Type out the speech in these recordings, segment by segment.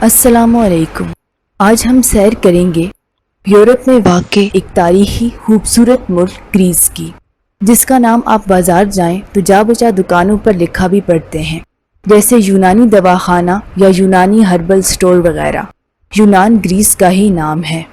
السلام علیکم۔ آج ہم سیر کریں گے یورپ میں واقع ایک تاریخی خوبصورت ملک گریس کی، جس کا نام آپ بازار جائیں تو جا بجا دکانوں پر لکھا بھی پڑتے ہیں، جیسے یونانی دواخانہ یا یونانی ہربل سٹور وغیرہ۔ یونان گریس کا ہی نام ہے۔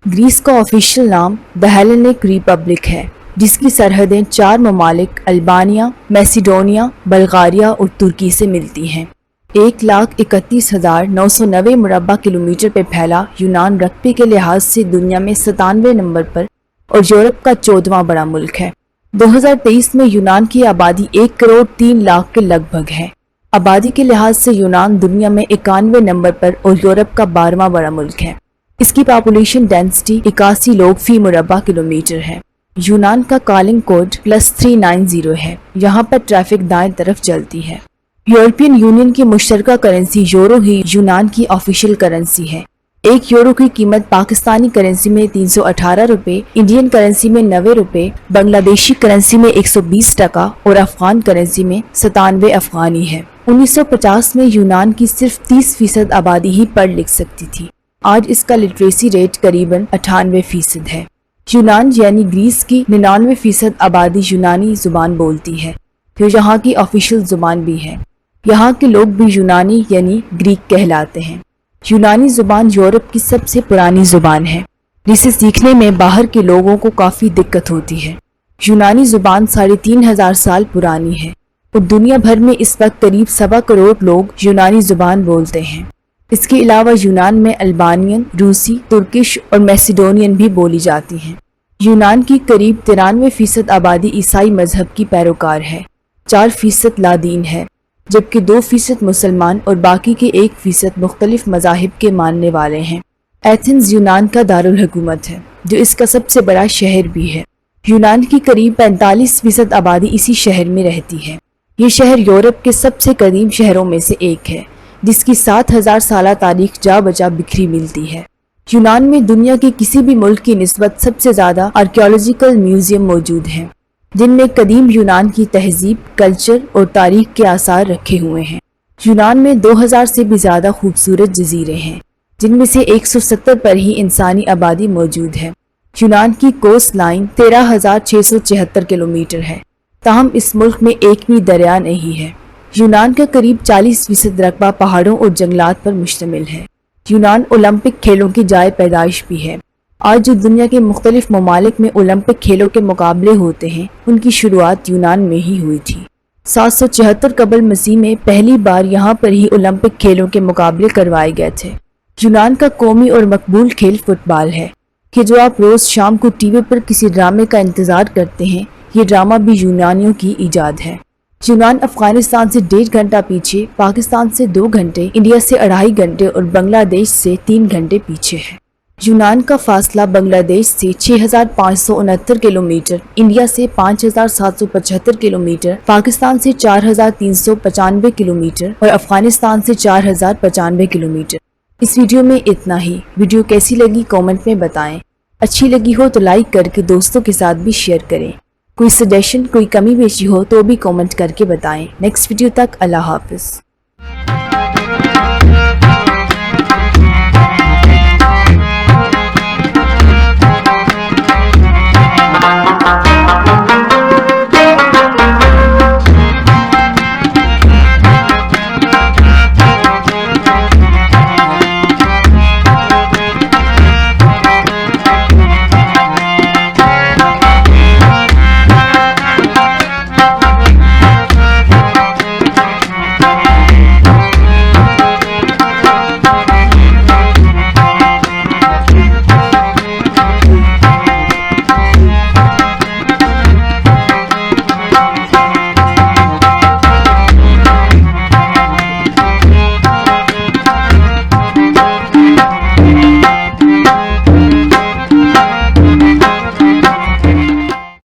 گریس کا آفیشیل نام دی ہیلینک ریپبلک ہے، جس کی سرحدیں 4 ممالک البانیہ، میسیڈونیا، بلغاریہ اور ترکی سے ملتی ہیں۔ 1,31,990 مربع کلومیٹر پہ پھیلا یونان رقبے کے لحاظ سے دنیا میں 97 نمبر پر اور یورپ کا 14واں بڑا ملک ہے۔ 2023 میں یونان کی آبادی 1,03,00,000 کے لگ بھگ ہے۔ آبادی کے لحاظ سے یونان دنیا میں 91 نمبر پر اور یورپ کا 12واں بڑا ملک ہے۔ اس کی پاپولیشن ڈینسٹی 81 لوگ فی مربع کلومیٹر ہے۔ یونان کا کالنگ کوڈ +390 ہے۔ یہاں پر ٹریفک دائیں طرف چلتی ہے۔ یورپین یونین کی مشترکہ کرنسی یورو ہی یونان کی آفیشیل کرنسی ہے۔ 1 یورو کی قیمت پاکستانی کرنسی میں 318 روپے، انڈین کرنسی میں 90 روپے، بنگلہ دیشی کرنسی میں 120 ٹکا اور افغان کرنسی میں 97 افغانی ہے۔ 1950 میں یونان کی صرف 30% آبادی ہی پڑھ لکھ سکتی تھی۔ آج اس کا لٹریسی ریٹ قریباً 98% ہے۔ یونان یعنی گریس کی 99% آبادی یونانی زبان بولتی ہے، جو یہاں کی آفیشیل زبان بھی ہے۔ یہاں کے لوگ بھی یونانی یعنی گریک کہلاتے ہیں۔ یونانی زبان یورپ کی سب سے پرانی زبان ہے، جسے سیکھنے میں باہر کے لوگوں کو کافی دقت ہوتی ہے۔ یونانی زبان 3,500 سال پرانی ہے اور دنیا بھر میں اس وقت قریب 1.25 کروڑ لوگ یونانی زبان بولتے ہیں۔ اس کے علاوہ یونان میں البانین، روسی، ترکش اور میسیڈونین بھی بولی جاتی ہیں۔ یونان کی قریب 93% آبادی عیسائی مذہب کی پیروکار ہے، 4% لادین ہے، جبکہ 2% مسلمان اور باقی کے 1% مختلف مذاہب کے ماننے والے ہیں۔ ایتھنز یونان کا دارالحکومت ہے، جو اس کا سب سے بڑا شہر بھی ہے۔ یونان کی قریب 45% آبادی اسی شہر میں رہتی ہے۔ یہ شہر یورپ کے سب سے قدیم شہروں میں سے ایک ہے، جس کی 7,000 سالہ تاریخ جا بجا بکھری ملتی ہے۔ یونان میں دنیا کے کسی بھی ملک کی نسبت سب سے زیادہ آرکیالوجیکل میوزیم موجود ہیں، جن میں قدیم یونان کی تہذیب، کلچر اور تاریخ کے آثار رکھے ہوئے ہیں۔ یونان میں 2,000 سے بھی زیادہ خوبصورت جزیرے ہیں، جن میں سے 170 پر ہی انسانی آبادی موجود ہے۔ یونان کی کوسٹ لائن 13,674 کلومیٹر ہے، تاہم اس ملک میں ایک بھی دریا نہیں ہے۔ یونان کا قریب 40% رقبہ پہاڑوں اور جنگلات پر مشتمل ہے۔ یونان اولمپک کھیلوں کی جائے پیدائش بھی ہے۔ آج جو دنیا کے مختلف ممالک میں اولمپک کھیلوں کے مقابلے ہوتے ہیں، ان کی شروعات یونان میں ہی ہوئی تھی۔ 774 قبل مسیح میں پہلی بار یہاں پر ہی اولمپک کھیلوں کے مقابلے کروائے گئے تھے۔ یونان کا قومی اور مقبول کھیل فٹ بال ہے، کہ جو آپ روز شام کو ٹی وی پر کسی ڈرامے کا انتظار کرتے ہیں، یہ ڈرامہ بھی یونانیوں کی ایجاد ہے۔ یونان افغانستان سے 1.5 گھنٹہ پیچھے، پاکستان سے 2 گھنٹے، انڈیا سے 2.5 گھنٹے اور بنگلہ دیش سے 3 گھنٹے پیچھے ہے۔ یونان کا فاصلہ بنگلہ دیش سے 6,569 کلومیٹر، انڈیا سے 5,775 کلومیٹر، پاکستان سے 4,395 کلومیٹر اور افغانستان سے 4,095 کلومیٹر۔ اس ویڈیو میں اتنا ہی۔ ویڈیو کیسی لگی کامنٹ میں بتائیں۔ اچھی لگی ہو تو لائک کر کے دوستوں کے ساتھ بھی شیئر کریں۔ کوئی سجیشن، کوئی کمی بیشی ہو تو بھی کامنٹ کر کے بتائیں۔ نیکسٹ ویڈیو تک اللہ حافظ۔